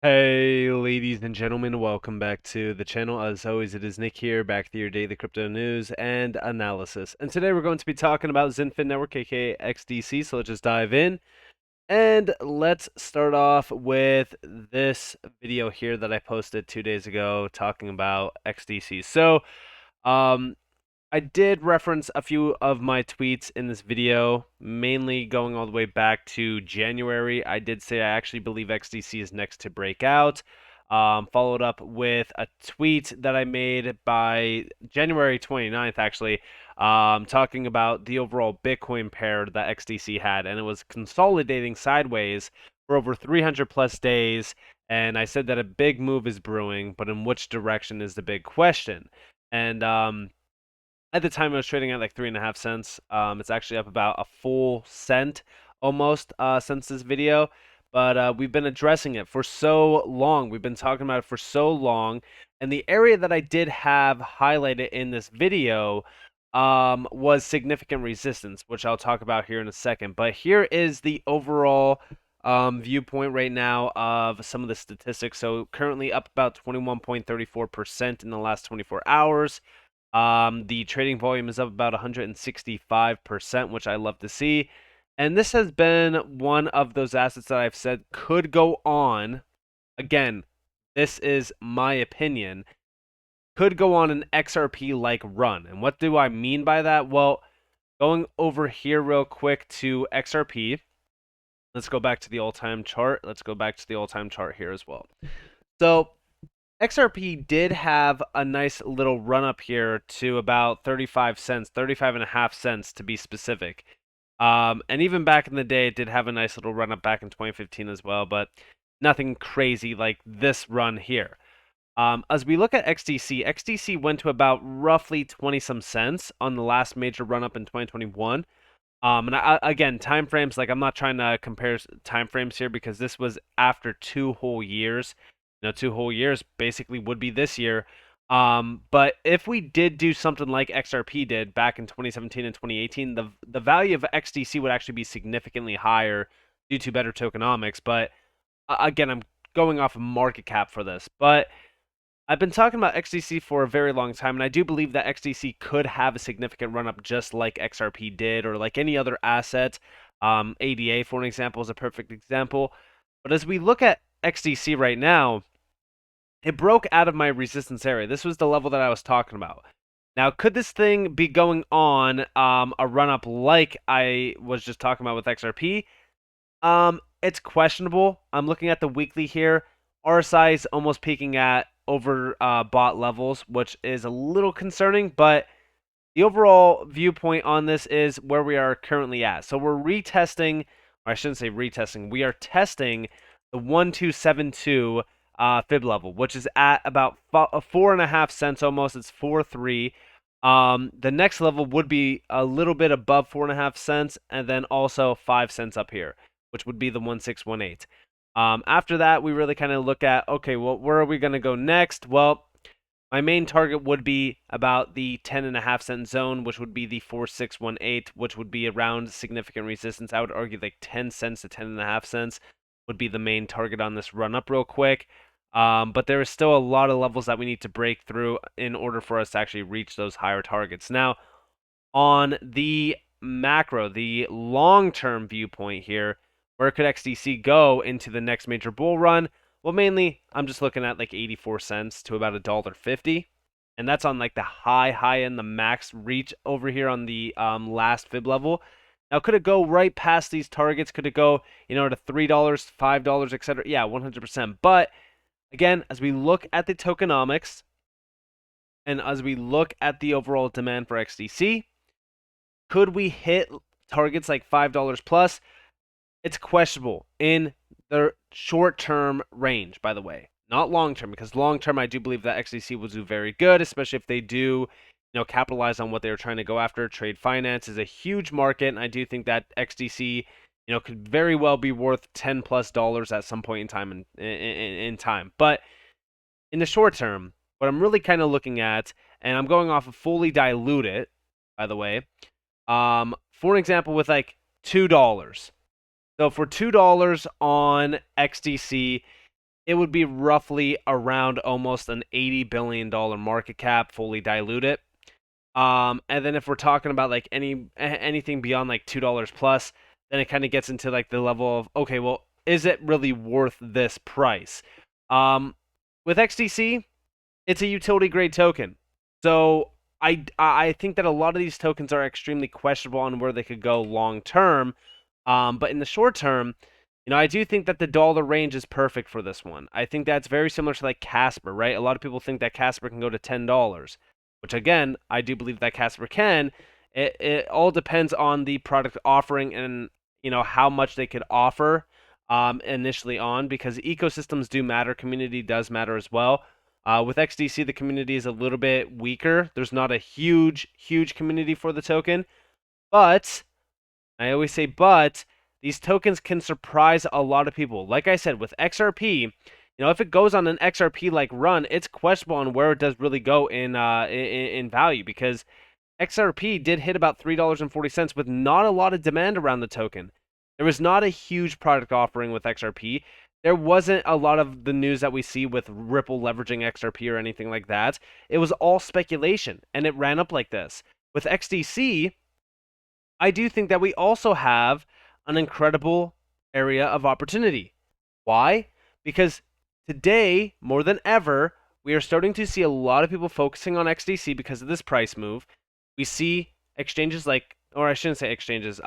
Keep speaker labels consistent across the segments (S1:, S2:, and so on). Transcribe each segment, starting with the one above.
S1: Hey, ladies and gentlemen, welcome back to the channel. As always, it is Nick here, back with your daily crypto news and analysis. And today we're going to be talking about Xinfin Network, aka XDC. So let's just dive in. And let's start off with this video here that I posted 2 days ago talking about XDC. Um, I did reference a few of my tweets in this video, mainly going all the way back to January. I did say I actually believe XDC is next to break out. Followed up with a tweet that I made by January 29th, actually, talking about the overall Bitcoin pair that XDC had, and it was consolidating sideways for over 300 plus days. And I said that a big move is brewing, but in which direction is the big question. And at the time, it was trading at like 3.5 cents. It's actually up about a full cent almost since this video. But we've been addressing it for so long. We've been talking about it for so long. And the area that I did have highlighted in this video was significant resistance, which I'll talk about here in a second. But here is the overall viewpoint right now of some of the statistics. So currently up about 21.34% in the last 24 hours. The trading volume is up about 165%, which I love to see. And this has been one of those assets that I've said could go on. Again, this is my opinion. Could go on an XRP like run. And what do I mean by that? Well, going over here real quick to XRP. Let's go back to the all-time chart. Let's go back to the all-time chart here as well. So XRP did have a nice little run up here to about 35 cents, 35 and a half cents to be specific. And even back in the day, it did have a nice little run up back in 2015 as well, but nothing crazy like this run here. As we look at XDC, XDC went to about roughly 20 some cents on the last major run up in 2021. And again, time frames, like I'm not trying to compare time frames here because this was after 2 whole years. 2 whole years basically would be this year. But if we did do something like XRP did back in 2017 and 2018, the value of XDC would actually be significantly higher due to better tokenomics. But again, I'm going off of market cap for this. But I've been talking about XDC for a very long time, and I do believe that XDC could have a significant run up just like XRP did, or like any other asset. ADA, for an example, is a perfect example. But as we look at XDC right now, it broke out of my resistance area. This was the level that I was talking about. Now, could this thing be going on a run up like I was just talking about with XRP? It's questionable. I'm looking at the weekly here. RSI is almost peaking at over bought levels, which is a little concerning, but the overall viewpoint on this is where we are currently at. So we're retesting, or I shouldn't say retesting, we are testing the 1272 fib level, which is at about 4.5 cents almost. It's 4.3. The next level would be a little bit above 4.5 cents, and then also 5 cents up here, which would be the 1618. After that, we really kind of look at, okay, well, where are we going to go next? Well, my main target would be about the 10.5 cent zone, which would be the 4618, which would be around significant resistance. I would argue like 10 cents to 10.5 cents would be the main target on this run up real quick. But there is still a lot of levels that we need to break through in order for us to actually reach those higher targets. Now, on the macro, the long-term viewpoint here, where could XDC go into the next major bull run? Well, mainly, I'm just looking at like 84 cents to about $1.50. And that's on like the high end, the max reach over here on the last fib level. Now, could it go right past these targets? Could it go, to $3, $5, etc.? Yeah, 100%. But again, as we look at the tokenomics and as we look at the overall demand for XDC, could we hit targets like $5 plus? It's questionable in the short term range, by the way, not long term, because long term, I do believe that XDC will do very good, especially if they do, capitalize on what they're trying to go after. Trade finance is a huge market, and I do think that XDC, could very well be worth $10+ at some point in time. In time, but in the short term, what I'm really kind of looking at, and I'm going off of fully diluted, by the way, for an example, with like $2. So for $2 on XDC, it would be roughly around almost an $80 billion market cap, fully diluted. And then if we're talking about like anything beyond like $2 plus, then it kind of gets into like the level of, okay, well, is it really worth this price? With XDC, it's a utility grade token. So I think that a lot of these tokens are extremely questionable on where they could go long term. But in the short term, I do think that the dollar range is perfect for this one. I think that's very similar to like Casper, right? A lot of people think that Casper can go to $10, which again, I do believe that Casper can. It all depends on the product offering and how much they could offer initially on, because ecosystems do matter, community does matter as well. With XDC, the community is a little bit weaker. There's not a huge community for the token, but I always say, but these tokens can surprise a lot of people. Like I said, with XRP, if it goes on an XRP like run, it's questionable on where it does really go in value, because XRP did hit about $3.40 with not a lot of demand around the token. There was not a huge product offering with XRP. There wasn't a lot of the news that we see with Ripple leveraging XRP or anything like that. It was all speculation, and it ran up like this. With XDC, I do think that we also have an incredible area of opportunity. Why? Because today, more than ever, we are starting to see a lot of people focusing on XDC because of this price move. We see exchanges like, or I shouldn't say exchanges,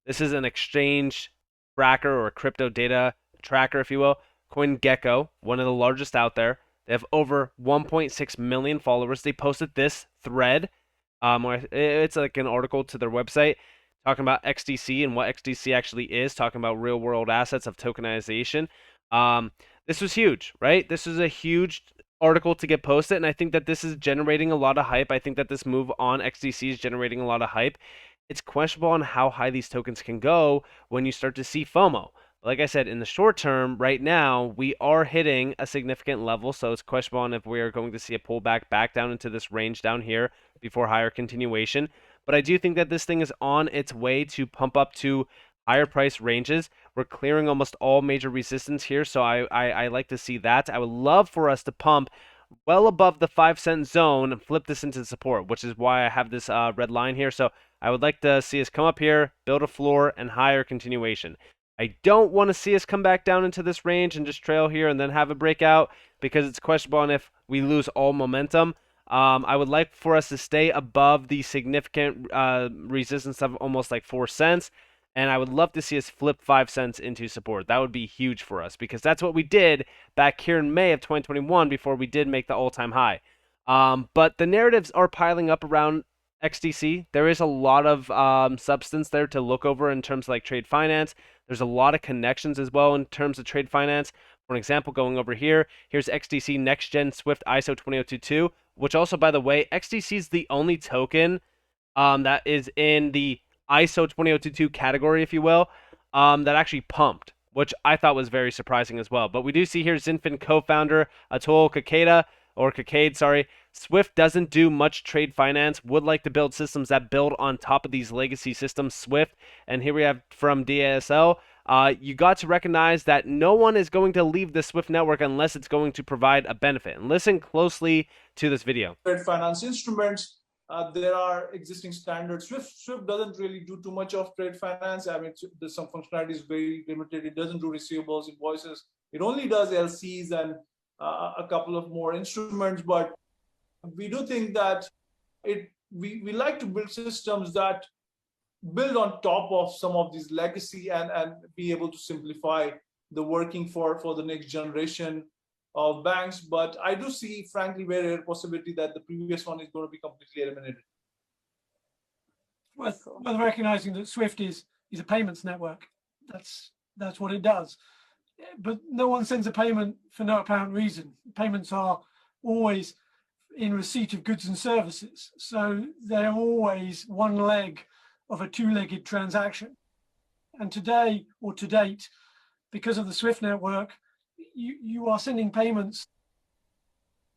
S1: this is an exchange tracker or a crypto data tracker, if you will. CoinGecko, one of the largest out there. They have over 1.6 million followers. They posted this thread. It's like an article to their website talking about XDC and what XDC actually is, talking about real world assets of tokenization. This was huge, right? This is a huge article to get posted, and I think that this is generating a lot of hype. I think that this move on XDC is generating a lot of hype. It's questionable on how high these tokens can go when you start to see FOMO. Like I said, in the short term, right now, we are hitting a significant level, so it's questionable on if we are going to see a pullback back down into this range down here before higher continuation. But I do think that this thing is on its way to pump up to higher price ranges. We're clearing almost all major resistance here, so I like to see that. I would love for us to pump well above the 5 cent zone and flip this into support, which is why I have this red line here. So I would like to see us come up here, build a floor, and higher continuation. I don't want to see us come back down into this range and just trail here and then have a breakout, because it's questionable on if we lose all momentum. I would like for us to stay above the significant resistance of almost like 4 cents. And I would love to see us flip 5 cents into support. That would be huge for us, because that's what we did back here in May of 2021 before we did make the all-time high. But the narratives are piling up around XDC. There is a lot of substance there to look over in terms of like trade finance. There's a lot of connections as well in terms of trade finance. For example, going over here, here's XDC Next Gen Swift ISO 20022, which also, by the way, XDC is the only token that is in the ISO 20022 category, if you will, that actually pumped, which I thought was very surprising as well. But we do see here Xinfin co-founder Atul Kakade, sorry. Swift doesn't do much trade finance, would like to build systems that build on top of these legacy systems, Swift. And here we have from DASL, you got to recognize that no one is going to leave the Swift network unless it's going to provide a benefit. And listen closely to this video.
S2: Trade finance instruments, there are existing standards. Swift doesn't really do too much of trade finance. I mean, there's some functionality is very limited. It doesn't do receivables, invoices. It only does LCs and a couple of more instruments. But we do think that we like to build systems that build on top of some of these legacy and be able to simplify the working for the next generation of banks. But I do see, frankly, very rare possibility that the previous one is going to be completely eliminated.
S3: Worth recognizing that Swift is a payments network. That's what it does. But no one sends a payment for no apparent reason. Payments are always in receipt of goods and services. So they're always one leg of a two-legged transaction. And today, or to date, because of the Swift network, you are sending payments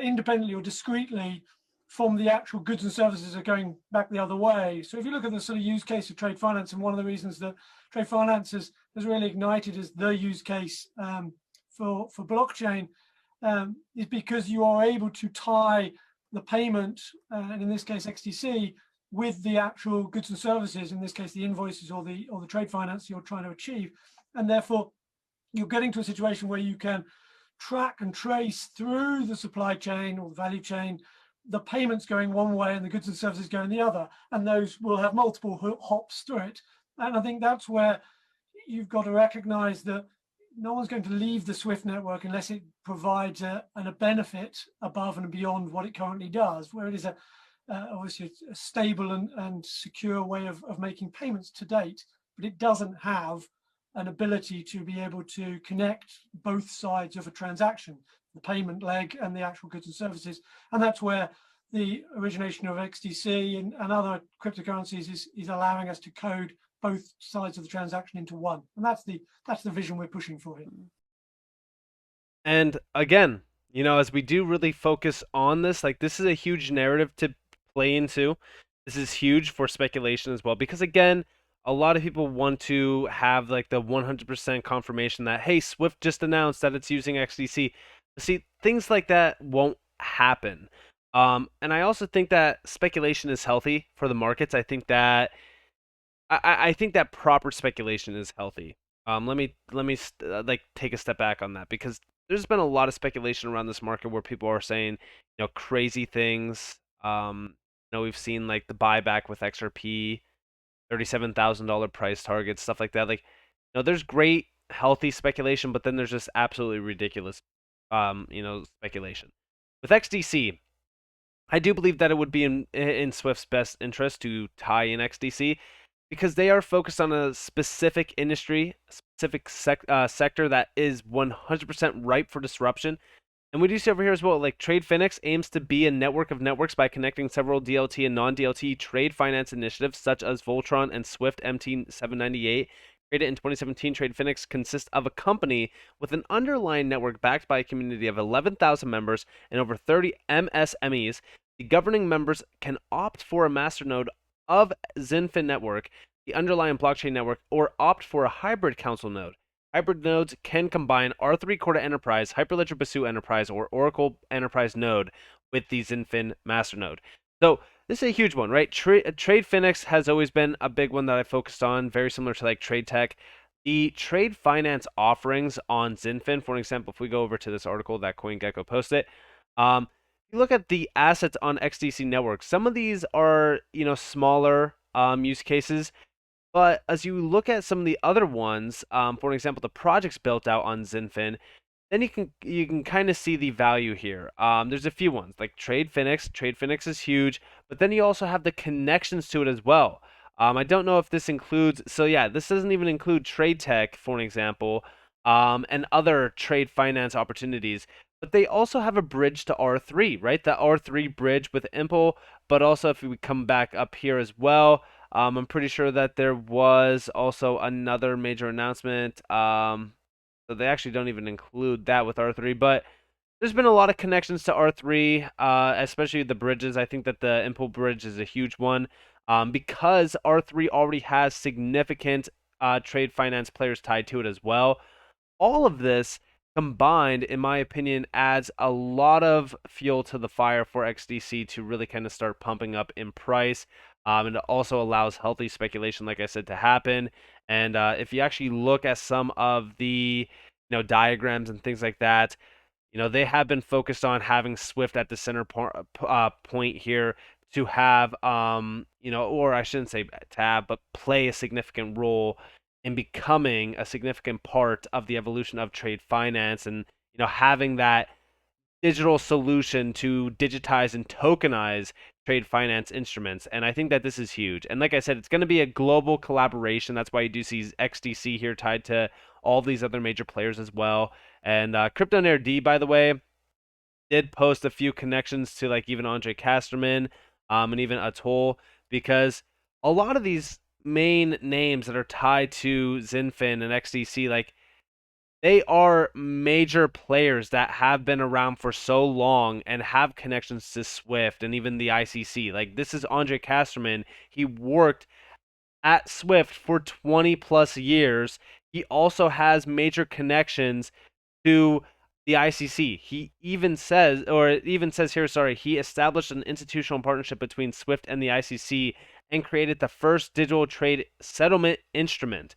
S3: independently or discreetly from the actual goods and services are going back the other way. So if you look at the sort of use case of trade finance, and one of the reasons that trade finance has really ignited is the use case for blockchain is because you are able to tie the payment, and in this case XDC, with the actual goods and services, in this case the invoices or the trade finance you're trying to achieve, and therefore you're getting to a situation where you can track and trace through the supply chain or the value chain the payments going one way and the goods and services going the other, and those will have multiple hops through it. And I think that's where you've got to recognize that no one's going to leave the Swift network unless it provides a benefit above and beyond what it currently does, where it is obviously a stable and secure way of making payments to date, but it doesn't have an ability to be able to connect both sides of a transaction, the payment leg and the actual goods and services. And that's where the origination of XDC and other cryptocurrencies is allowing us to code both sides of the transaction into one. And that's the vision we're pushing for here.
S1: And again, as we do really focus on this, like this is a huge narrative to play into. This is huge for speculation as well, because again, a lot of people want to have like the 100% confirmation that, hey, Swift just announced that it's using XDC. See, things like that won't happen. And I also think that speculation is healthy for the markets. I think that proper speculation is healthy. Let me like take a step back on that, because there's been a lot of speculation around this market where people are saying, crazy things. We've seen like the buyback with XRP, $37,000 price targets, stuff like that. Like, there's great healthy speculation, but then there's just absolutely ridiculous, speculation. With XDC, I do believe that it would be in Swift's best interest to tie in XDC, because they are focused on a specific industry, a specific sector that is 100% ripe for disruption. And we do see over here as well, like TradeFinix aims to be a network of networks by connecting several DLT and non-DLT trade finance initiatives such as Voltron and Swift MT798. Created in 2017, TradeFinix consists of a company with an underlying network backed by a community of 11,000 members and over 30 MSMEs. The governing members can opt for a masternode of Xinfin network, the underlying blockchain network, or opt for a hybrid council node. Hybrid nodes can combine R3 Corda Enterprise, Hyperledger Basu Enterprise, or Oracle Enterprise node with the Xinfin masternode. So this is a huge one, right? TradeFinix has always been a big one that I focused on, very similar to like TradeTech. The trade finance offerings on Xinfin, for example, if we go over to this article that CoinGecko posted, you look at the assets on XDC network. Some of these are, smaller use cases. But as you look at some of the other ones, for example, the projects built out on Xinfin, then you can kind of see the value here. There's a few ones like TradeFinix. TradeFinix is huge, but then you also have the connections to it as well. I don't know if this includes. So yeah, this doesn't even include TradeTech, for example, and other trade finance opportunities. But they also have a bridge to R3, right? The R3 bridge with Impel. But also, if we come back up here as well. I'm pretty sure that there was also another major announcement. So they actually don't even include that with R3, but there's been a lot of connections to R3, especially the bridges. I think that the Impel bridge is a huge one, because R3 already has significant trade finance players tied to it as well. All of this combined, in my opinion, adds a lot of fuel to the fire for XDC to really kind of start pumping up in price. And it also allows healthy speculation, like I said, to happen. And if you actually look at some of the diagrams and things like that, they have been focused on having Swift at the center point here to have, or I shouldn't say to have, but play a significant role in becoming a significant part of the evolution of trade finance, and having that digital solution to digitize and tokenize trade finance instruments. And I think that this is huge. And like I said, it's going to be a global collaboration. That's why you do see XDC here tied to all these other major players as well. And CryptoNair D, by the way, did post a few connections to like even Andre Casterman, and even Atoll, because a lot of these main names that are tied to Xinfin and XDC, like they are major players that have been around for so long and have connections to Swift and even the ICC. Like this is Andre Casterman. He worked at Swift for 20 plus years. He also has major connections to the ICC. He even says, or it even says here, sorry, he established an institutional partnership between SWIFT and the ICC and created the first digital trade settlement instrument.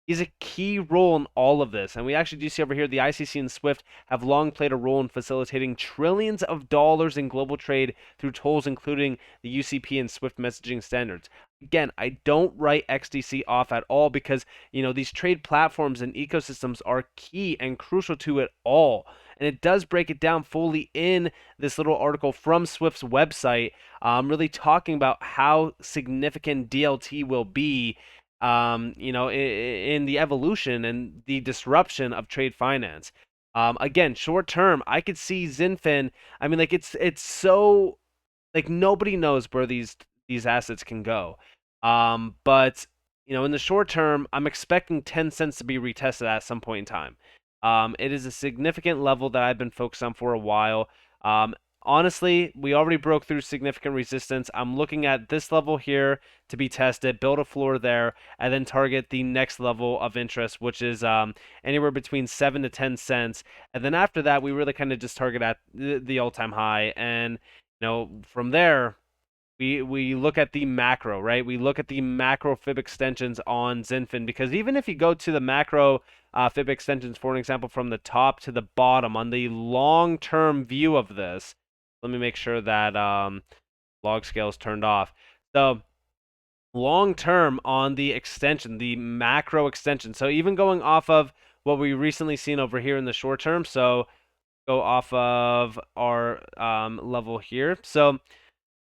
S1: He's a key role in all of this. And we actually do see over here the ICC and SWIFT have long played a role in facilitating trillions of dollars in global trade through tools including the UCP and SWIFT messaging standards. Again, I don't write XDC off at all because, these trade platforms and ecosystems are key and crucial to it all. And it does break it down fully in this little article from Swift's website, really talking about how significant DLT will be in the evolution and the disruption of trade finance. Again, short term, I could see Xinfin. I mean, like it's so like nobody knows where these assets can go. But in the short term, I'm expecting 10 cents to be retested at some point in time. It is a significant level that I've been focused on for a while. Honestly, we already broke through significant resistance. I'm looking at this level here to be tested, build a floor there, and then target the next level of interest, which is anywhere between 7 to 10 cents. And then after that, we really kind of just target at the all-time high. And from there, we look at the macro, right? We look at the macro fib extensions on Xinfin, because even if you go to the macro fib extensions, for an example, from the top to the bottom on the long-term view of this, let me make sure that log scale is turned off. So long term on the extension, the macro extension. So even going off of what we recently seen over here in the short term. So go off of our level here. So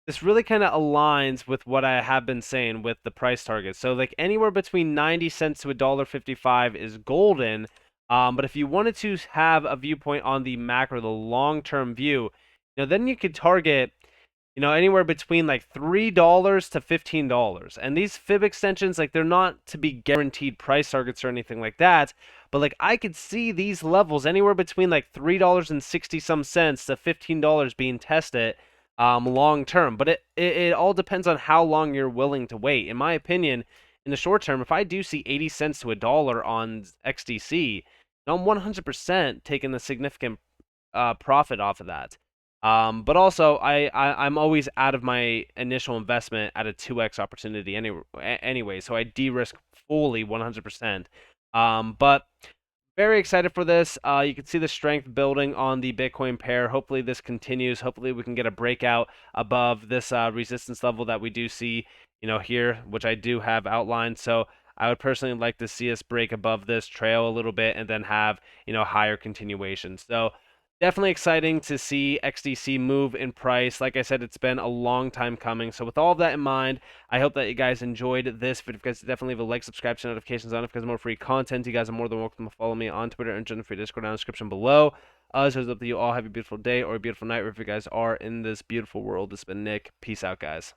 S1: this really kind of aligns with what I have been saying with the price target. So like anywhere between 90 cents to $1.55 is golden. But if you wanted to have a viewpoint on the macro, the long-term view, then you could target, anywhere between like $3 to $15. And these fib extensions, like they're not to be guaranteed price targets or anything like that. But like I could see these levels anywhere between like $3.60 some cents to $15 being tested long term. But it all depends on how long you're willing to wait. In my opinion, in the short term, if I do see 80 cents to $1 on XDC, I'm 100% taking a significant profit off of that. But also, I'm always out of my initial investment at a 2x opportunity anyway, so I de-risk fully 100%. But very excited for this. You can see the strength building on the Bitcoin pair. Hopefully this continues. Hopefully we can get a breakout above this resistance level that we do see, here, which I do have outlined. So I would personally like to see us break above this, trail a little bit, and then have, higher continuation. So definitely exciting to see XDC move in price. Like I said, it's been a long time coming. So with all of that in mind, I hope that you guys enjoyed this video. If you guys definitely leave a like, subscribe, turn notifications on if there's more free content. You guys are more than welcome to follow me on Twitter and join the free Discord down in the description below. So it's up to you all. Have a beautiful day or a beautiful night wherever you guys are in this beautiful world. This has been Nick. Peace out, guys.